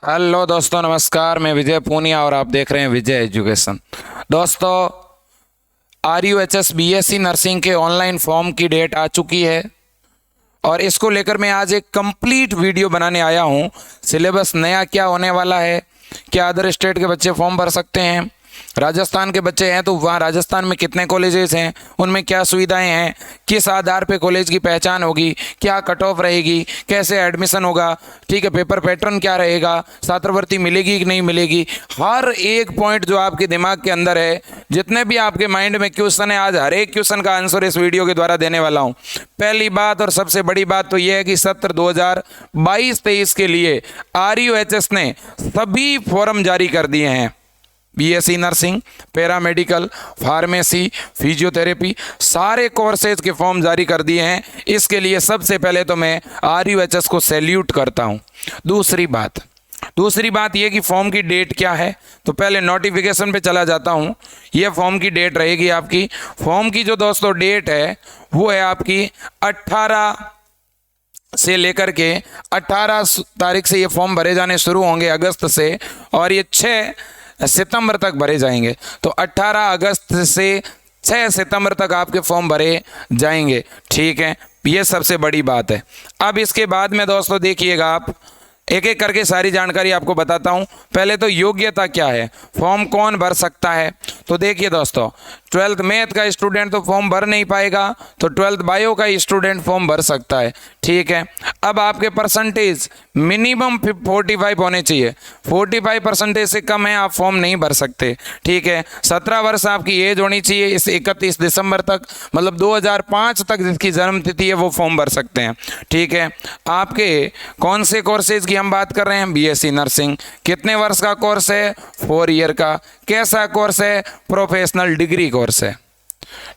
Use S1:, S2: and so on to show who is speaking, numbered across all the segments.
S1: Hello दोस्तों, नमस्कार। मैं विजय पूनिया और आप देख रहे हैं विजय एजुकेशन। दोस्तों, RUHS BSc नर्सिंग के ऑनलाइन फॉर्म की डेट आ चुकी है और इसको लेकर मैं आज एक कंप्लीट वीडियो बनाने आया हूं। सिलेबस नया क्या होने वाला है, क्या अदर स्टेट के बच्चे फॉर्म भर सकते हैं, राजस्थान के बच्चे हैं तो वहाँ राजस्थान में कितने कॉलेजेस हैं, उनमें क्या सुविधाएं हैं, किस आधार पे कॉलेज की पहचान होगी, क्या कट ऑफ रहेगी, कैसे एडमिशन होगा, ठीक है, पेपर पैटर्न क्या रहेगा, छात्रवृत्ति मिलेगी कि नहीं मिलेगी, हर एक पॉइंट जो आपके दिमाग के अंदर है, जितने भी आपके माइंड में क्वेश्चन है, आज हर एक क्वेश्चन का आंसर इस वीडियो के द्वारा देने वाला हूँ। पहली बात और सबसे बड़ी बात तो यह है कि सत्र 2022-23 के लिए RUHS ने सभी फॉर्म जारी कर दिए हैं। BSc nursing, paramedical, pharmacy, physiotherapy, सारे कोर्सेज के फॉर्म जारी कर दिए हैं। इसके लिए सबसे पहले तो मैं RUHS को सैल्यूट करता हूं। दूसरी बात यह कि फॉर्म की डेट क्या है, तो पहले नोटिफिकेशन पे चला जाता हूं। यह फॉर्म की डेट रहेगी आपकी। फॉर्म की जो दोस्तों डेट है वो है आपकी 18 से लेकर के 18 तारीख से ये फॉर्म भरे जाने शुरू होंगे अगस्त से, और ये 6 सितंबर तक भरे जाएंगे। तो 18 अगस्त से 6 सितंबर तक आपके फॉर्म भरे जाएंगे, ठीक है। ये सबसे बड़ी बात है। अब इसके बाद में दोस्तों देखिएगा, आप एक एक करके सारी जानकारी आपको बताता हूं। पहले तो योग्यता क्या है, फॉर्म कौन भर सकता है, तो देखिए दोस्तों, 12th मैथ का स्टूडेंट तो फॉर्म भर नहीं पाएगा, तो 12th बायो का स्टूडेंट फॉर्म भर सकता है, ठीक है। अब आपके परसेंटेज मिनिमम 45 होने चाहिए। 45% से कम है आप फॉर्म नहीं भर सकते, ठीक है। 17 वर्ष आपकी एज होनी चाहिए इस 31 दिसंबर तक, मतलब 2005 तक जिसकी जन्म तिथि है वो फॉर्म भर सकते हैं, ठीक है। आपके कौन से कोर्सेज की हम बात कर रहे हैं, BSc नर्सिंग। कितने वर्ष का कोर्स है, 4 ईयर का। कैसा कोर्स है, प्रोफेशनल डिग्री कोर्स है,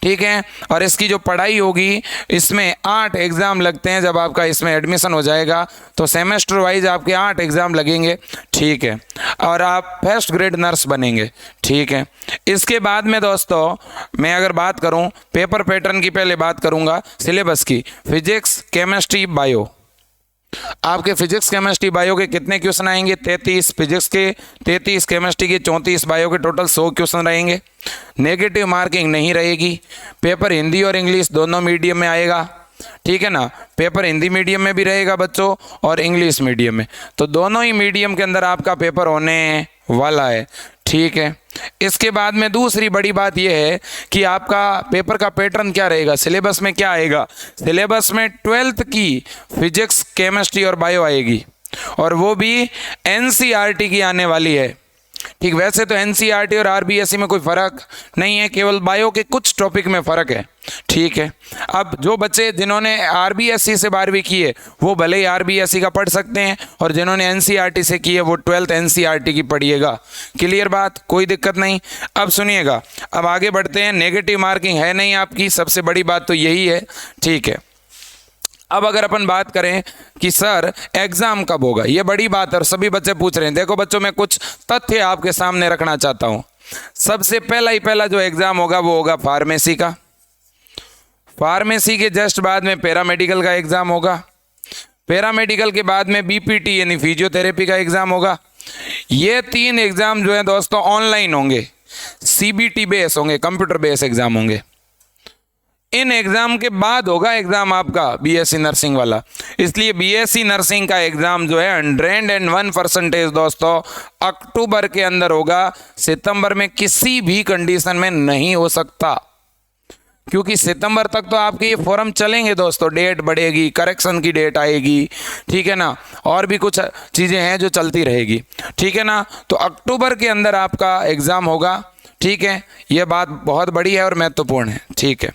S1: ठीक है। और इसकी जो पढ़ाई होगी, इसमें 8 एग्ज़ाम लगते हैं। जब आपका इसमें एडमिशन हो जाएगा तो सेमेस्टर वाइज आपके 8 एग्ज़ाम लगेंगे, ठीक है, और आप फर्स्ट ग्रेड नर्स बनेंगे, ठीक है। इसके बाद में दोस्तों मैं अगर बात करूं पेपर पैटर्न की, पहले बात करूंगा सिलेबस की। Physics, chemistry, bio. आपके फिजिक्स, केमिस्ट्री, बायो के कितने क्वेश्चन आएंगे, 33 फिजिक्स के, 33 केमिस्ट्री के, 34 बायो के, टोटल 100 क्वेश्चन रहेंगे। नेगेटिव मार्किंग नहीं रहेगी। पेपर हिंदी और इंग्लिश दोनों मीडियम में आएगा, ठीक है ना। पेपर हिंदी मीडियम में भी रहेगा बच्चों और इंग्लिश मीडियम में, तो दोनों ही मीडियम के अंदर आपका पेपर होने वाला है, ठीक है। इसके बाद में दूसरी बड़ी बात यह है कि आपका पेपर का पैटर्न क्या रहेगा, सिलेबस में क्या आएगा। सिलेबस में 12th की फिजिक्स, केमिस्ट्री और बायो आएगी, और वो भी NCERT की आने वाली है, ठीक। वैसे तो NCERT और RBSC में कोई फ़र्क नहीं है, केवल बायो के कुछ टॉपिक में फ़र्क है, ठीक है। अब जो बच्चे जिन्होंने RBSC से 12वीं की है वो भले ही RBSC का पढ़ सकते हैं, और जिन्होंने NCERT से की है वो 12th NCERT की पढ़िएगा। क्लियर बात, कोई दिक्कत नहीं। अब सुनिएगा, अब आगे बढ़ते हैं। नेगेटिव मार्किंग है नहीं आपकी, सबसे बड़ी बात तो यही है, ठीक है। अब अगर अपन बात करें कि सर एग्ज़ाम कब होगा, ये बड़ी बात है और सभी बच्चे पूछ रहे हैं। देखो बच्चों, मैं कुछ तथ्य आपके सामने रखना चाहता हूँ। सबसे पहला जो एग्ज़ाम होगा वो होगा फार्मेसी का। फार्मेसी के जस्ट बाद में पैरामेडिकल का एग्ज़ाम होगा। पैरामेडिकल के बाद में BPT यानी फिजियोथेरेपी का एग्ज़ाम होगा। ये 3 एग्ज़ाम जो है दोस्तों ऑनलाइन होंगे, CBT बेस होंगे, कंप्यूटर बेस एग्ज़ाम होंगे। इन एग्ज़ाम के बाद होगा एग्ज़ाम आपका BSc नर्सिंग वाला। इसलिए BSc नर्सिंग का एग्ज़ाम जो है 101% दोस्तों अक्टूबर के अंदर होगा। सितंबर में किसी भी कंडीशन में नहीं हो सकता, क्योंकि सितंबर तक तो आपके ये फॉर्म चलेंगे दोस्तों। डेट बढ़ेगी, करेक्शन की डेट आएगी, ठीक है ना, और भी कुछ चीज़ें हैं जो चलती रहेगी, ठीक है ना। तो अक्टूबर के अंदर आपका एग्ज़ाम होगा, ठीक है। यह बात बहुत बड़ी है और महत्वपूर्ण है, ठीक है।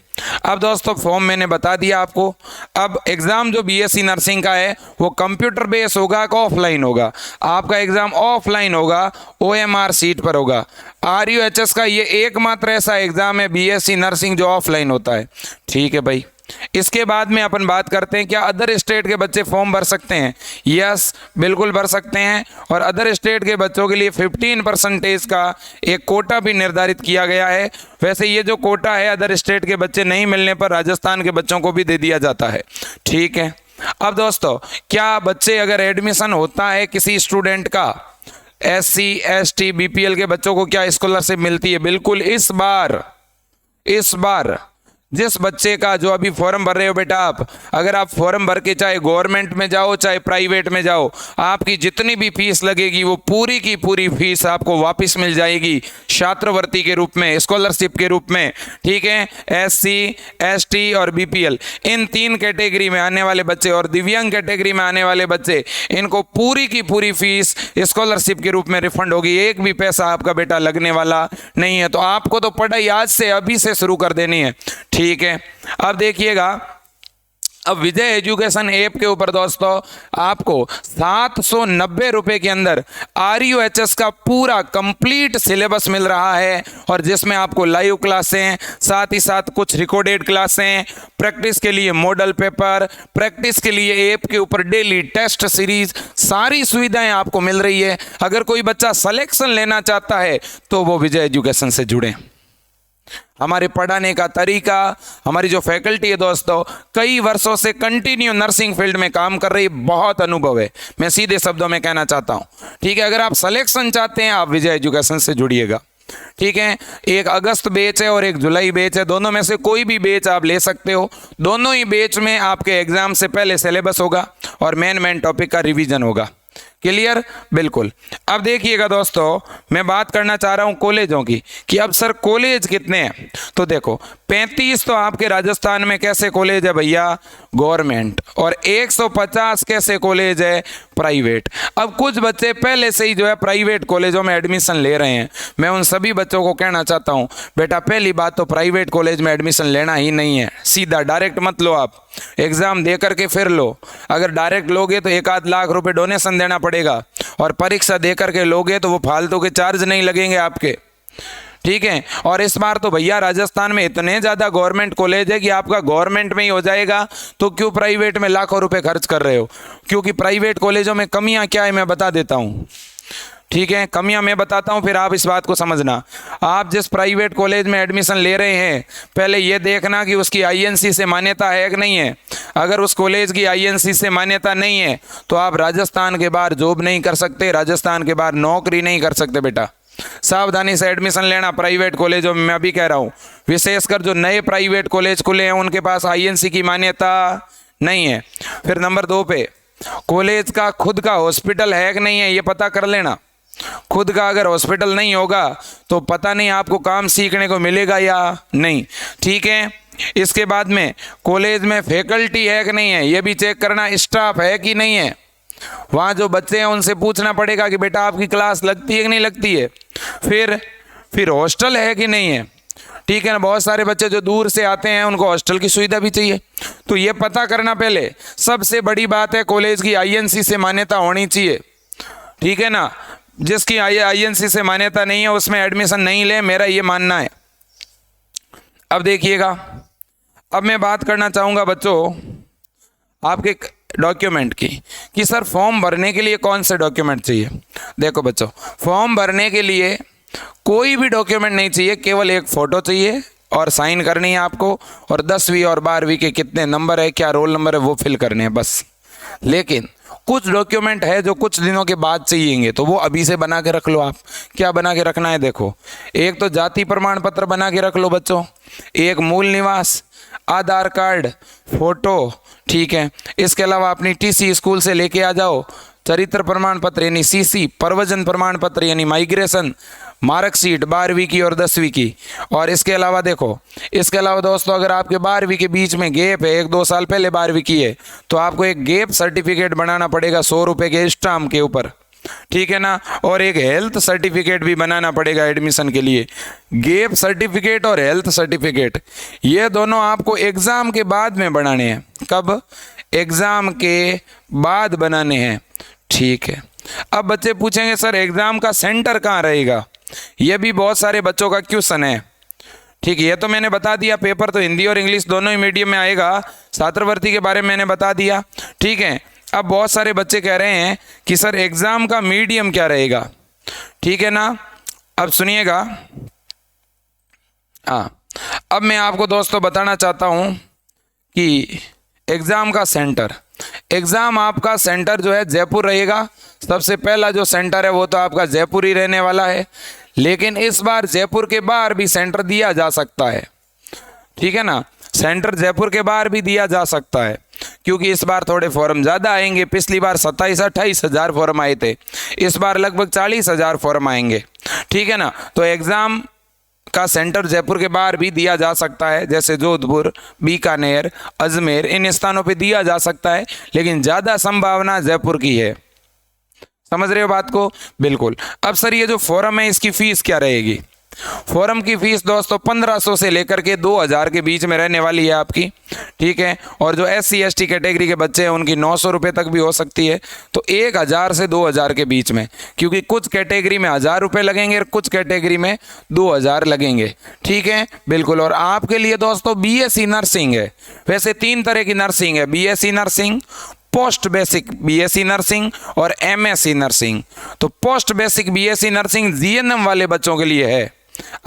S1: अब दोस्तों फॉर्म मैंने बता दिया आपको। अब एग्ज़ाम जो BSc नर्सिंग का है वो कंप्यूटर बेस होगा कि ऑफलाइन होगा। आपका एग्ज़ाम ऑफलाइन होगा, OMR सीट पर होगा। RUHS का ये एकमात्र ऐसा एग्ज़ाम है BSc नर्सिंग जो ऑफलाइन होता है, ठीक है भाई। इसके बाद में अपन बात करते हैं क्या अदर स्टेट के बच्चे फॉर्म भर सकते हैं। यस, बिल्कुल भर सकते हैं, और अदर स्टेट के बच्चों के लिए 15% का एक कोटा भी निर्धारित किया गया है। वैसे ये जो कोटा है अदर स्टेट के बच्चे नहीं मिलने पर राजस्थान के बच्चों को भी दे दिया जाता है, ठीक है। अब दोस्तों, क्या बच्चे अगर एडमिशन होता है किसी स्टूडेंट का, SC ST BPL के बच्चों को क्या स्कॉलरशिप मिलती है? बिल्कुल। इस बार जिस बच्चे का जो अभी फॉर्म भर रहे हो बेटा आप, अगर आप फॉर्म भर के चाहे गवर्नमेंट में जाओ चाहे प्राइवेट में जाओ, आपकी जितनी भी फीस लगेगी वो पूरी की पूरी फीस आपको वापस मिल जाएगी छात्रवृत्ति के रूप में, स्कॉलरशिप के रूप में। ठीक है, SC ST और BPL, इन 3 कैटेगरी में आने वाले बच्चे और दिव्यांग कैटेगरी में आने वाले बच्चे, इनको पूरी की पूरी फीस स्कॉलरशिप के रूप में रिफंड होगी। एक भी पैसा आपका बेटा लगने वाला नहीं है। तो आपको तो पढ़ाई आज से अभी से शुरू कर देनी है। ठीक है, अब देखिएगा, अब विजय एजुकेशन ऐप के ऊपर दोस्तों आपको 790 रुपए के अंदर RUHS का पूरा कंप्लीट सिलेबस मिल रहा है, और जिसमें आपको लाइव क्लासें, साथ ही साथ कुछ रिकॉर्डेड क्लासें, प्रैक्टिस के लिए मॉडल पेपर, प्रैक्टिस के लिए ऐप के ऊपर डेली टेस्ट सीरीज, सारी सुविधाएं आपको मिल रही है। अगर कोई बच्चा सिलेक्शन लेना चाहता है तो वो विजय एजुकेशन से जुड़े। हमारे पढ़ाने का तरीका, हमारी जो फैकल्टी है दोस्तों, कई वर्षों से कंटिन्यू नर्सिंग फील्ड में काम कर रही है, बहुत अनुभव है, मैं सीधे शब्दों में कहना चाहता हूं। ठीक है, अगर आप सिलेक्शन चाहते हैं आप विजय एजुकेशन से जुड़िएगा। ठीक है, एक अगस्त बैच है और एक जुलाई बैच है, दोनों में से कोई भी बैच आप ले सकते हो। दोनों ही बैच में आपके एग्जाम से पहले सिलेबस होगा और मेन टॉपिक का रिवीजन होगा। क्लियर? बिल्कुल। अब देखिएगा दोस्तों, मैं बात करना चाह रहा हूं कॉलेजों की, कि अब सर कॉलेज कितने हैं? तो देखो 35 तो आपके राजस्थान में कैसे कॉलेज है भैया? गवर्नमेंट। और 150 कैसे कॉलेज है? प्राइवेट। अब कुछ बच्चे पहले से ही जो है प्राइवेट कॉलेजों में एडमिशन ले रहे हैं। मैं उन सभी बच्चों को कहना चाहता हूं, बेटा पहली बात तो प्राइवेट कॉलेज में एडमिशन लेना ही नहीं है, सीधा डायरेक्ट मत लो, आप एग्जाम दे करके फिर लो। अगर डायरेक्ट लोगे तो 1 आध लाख रुपए डोनेशन देना पड़ेगा, और परीक्षा दे करके लोगे तो वो फालतू के चार्ज नहीं लगेंगे आपके। ठीक है, और इस बार तो भैया राजस्थान में इतने ज़्यादा गवर्नमेंट कॉलेज है कि आपका गवर्नमेंट में ही हो जाएगा, तो क्यों प्राइवेट में लाखों रुपए खर्च कर रहे हो? क्योंकि प्राइवेट कॉलेजों में कमियां क्या है मैं बता देता हूँ। ठीक है, कमियां मैं बताता हूं, फिर आप इस बात को समझना। आप जिस प्राइवेट कॉलेज में एडमिशन ले रहे हैं, पहले ये देखना कि उसकी INC से मान्यता है कि नहीं है। अगर उस कॉलेज की INC से मान्यता नहीं है तो आप राजस्थान के बाहर जॉब नहीं कर सकते, राजस्थान के बाहर नौकरी नहीं कर सकते। बेटा सावधानी से एडमिशन लेना प्राइवेट कॉलेजों में, मैं अभी कह रहा हूँ, विशेषकर जो नए प्राइवेट कॉलेज खुले हैं उनके पास INC की मान्यता नहीं है। फिर नंबर 2 पे, कॉलेज का खुद का हॉस्पिटल है कि नहीं है, ये पता कर लेना। खुद का अगर हॉस्पिटल नहीं होगा तो पता नहीं आपको काम सीखने को मिलेगा या नहीं। ठीक है, इसके बाद में कॉलेज में फैकल्टी है कि नहीं है, ये भी चेक करना, स्टाफ है कि नहीं है। वहाँ जो बच्चे हैं उनसे पूछना पड़ेगा कि बेटा आपकी क्लास लगती है कि नहीं लगती है। फिर हॉस्टल है कि नहीं है। ठीक है ना, बहुत सारे बच्चे जो दूर से आते हैं उनको हॉस्टल की सुविधा भी चाहिए, तो ये पता करना पहले। सबसे बड़ी बात है कॉलेज की INC से मान्यता होनी चाहिए। ठीक है ना, जिसकी INC से मान्यता नहीं है उसमें एडमिशन नहीं ले, मेरा ये मानना है। अब देखिएगा, अब मैं बात करना चाहूँगा बच्चों आपके डॉक्यूमेंट की, कि सर फॉर्म भरने के लिए कौन से डॉक्यूमेंट चाहिए। देखो बच्चों, फॉर्म भरने के लिए कोई भी डॉक्यूमेंट नहीं चाहिए, केवल एक फ़ोटो चाहिए और साइन करनी है आपको, और 10वीं और 12वीं के कितने नंबर है, क्या रोल नंबर है, वो फिल करने हैं बस। लेकिन कुछ डॉक्यूमेंट है जो कुछ दिनों के बाद चाहिएंगे, तो वो अभी से बना के रख लो। आप क्या बना के रखना है? देखो, एक तो जाति प्रमाण पत्र बना के रख लो बच्चों, एक मूल निवास, आधार कार्ड, फोटो। ठीक है, इसके अलावा अपनी TC स्कूल से लेके आ जाओ, चरित्र प्रमाण पत्र यानी CC, प्रवचन प्रमाण पत्र यानी माइग्रेशन, मार्कशीट 12वीं की और 10वीं की। और इसके अलावा देखो, इसके अलावा दोस्तों अगर आपके 12वीं के बीच में गैप है, 1-2 साल पहले 12वीं की है, तो आपको एक गैप सर्टिफिकेट बनाना पड़ेगा 100 रुपये के स्टाम्प के ऊपर। ठीक है ना, और एक हेल्थ सर्टिफिकेट भी बनाना पड़ेगा एडमिशन के लिए। गैप सर्टिफिकेट और हेल्थ सर्टिफिकेट, ये दोनों आपको एग्ज़ाम के बाद में बनाने हैं। कब? एग्ज़ाम के बाद बनाने हैं। ठीक है, अब बच्चे पूछेंगे सर एग्ज़ाम का सेंटर कहाँ रहेगा, ये भी बहुत सारे बच्चों का क्वेश्चन है। ठीक है, ये तो मैंने बता दिया, पेपर तो हिंदी और इंग्लिश दोनों ही मीडियम में आएगा, छात्रवृत्ति के बारे में मैंने बता दिया। ठीक है, अब बहुत सारे बच्चे कह रहे हैं कि सर एग्ज़ाम का मीडियम क्या रहेगा। ठीक है ना, अब सुनिएगा, हाँ, अब मैं आपको दोस्तों बताना चाहता हूँ कि एग्ज़ाम का सेंटर, एग्ज़ाम आपका सेंटर जो है जयपुर रहेगा। सबसे पहला जो सेंटर है वो तो आपका जयपुर ही रहने वाला है, लेकिन इस बार जयपुर के बाहर भी सेंटर दिया जा सकता है, ठीक है ना। सेंटर जयपुर के बाहर भी दिया जा सकता है, क्योंकि इस बार थोड़े फॉर्म ज़्यादा आएंगे। पिछली बार 27-28 हज़ार फॉर्म आए थे, इस बार लगभग 40 हज़ार फॉर्म आएंगे, ठीक है ना। तो एग्ज़ाम का सेंटर जयपुर के बाहर भी दिया जा सकता है, जैसे जोधपुर, बीकानेर, अजमेर, इन स्थानों पे दिया जा सकता है, लेकिन ज़्यादा संभावना जयपुर की है। समझ रहे हो बात को? बिल्कुल। अब सर ये जो फॉर्म है इसकी फ़ीस क्या रहेगी? फॉर्म की फ़ीस दोस्तों 1500 से लेकर के 2000 के बीच में रहने वाली है आपकी, ठीक है। और जो SC/ST कैटेगरी के बच्चे हैं उनकी 900 रुपये तक भी हो सकती है। तो 1000 से 2000 के बीच में, क्योंकि कुछ कैटेगरी में 1000 रुपये लगेंगे और कुछ कैटेगरी में 2000 लगेंगे, ठीक है। बिल्कुल। और आपके लिए दोस्तों BSc नर्सिंग है। वैसे 3 तरह की नर्सिंग है, BSc nursing, post basic BSc nursing और MSc नर्सिंग। तो post basic BSc nursing GNM वाले बच्चों के लिए है,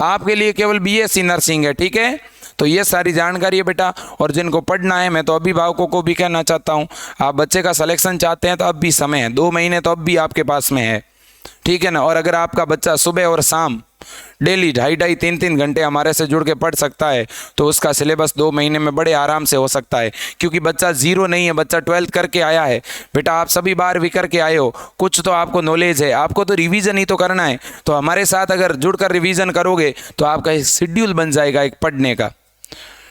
S1: आपके लिए केवल BSc नर्सिंग है, ठीक है। तो ये सारी जानकारी है बेटा। और जिनको पढ़ना है, मैं तो अभिभावकों को भी कहना चाहता हूँ, आप बच्चे का सिलेक्शन चाहते हैं तो अब भी समय है, 2 महीने तो अब भी आपके पास में है, ठीक है ना। और अगर आपका बच्चा सुबह और शाम डेली 2.5-2.5 3-3 घंटे हमारे से जुड़ के पढ़ सकता है तो उसका सिलेबस 2 महीने में बड़े आराम से हो सकता है, क्योंकि बच्चा जीरो नहीं है, बच्चा 12th करके आया है। बेटा आप सभी 12वीं करके आए हो, कुछ तो आपको नॉलेज है, आपको तो रिवीजन ही तो करना है। तो हमारे साथ अगर जुड़कर रिवीजन करोगे तो आपका एक शेड्यूल बन जाएगा एक पढ़ने का,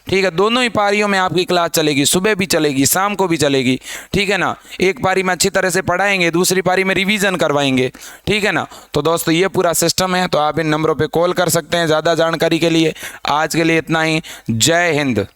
S1: ठीक है। दोनों ही पारियों में आपकी क्लास चलेगी, सुबह भी चलेगी, शाम को भी चलेगी, ठीक है ना। एक पारी में अच्छी तरह से पढ़ाएंगे, दूसरी पारी में रिवीजन करवाएंगे, ठीक है ना। तो दोस्तों ये पूरा सिस्टम है, तो आप इन नंबरों पे कॉल कर सकते हैं ज़्यादा जानकारी के लिए। आज के लिए इतना ही। जय हिंद।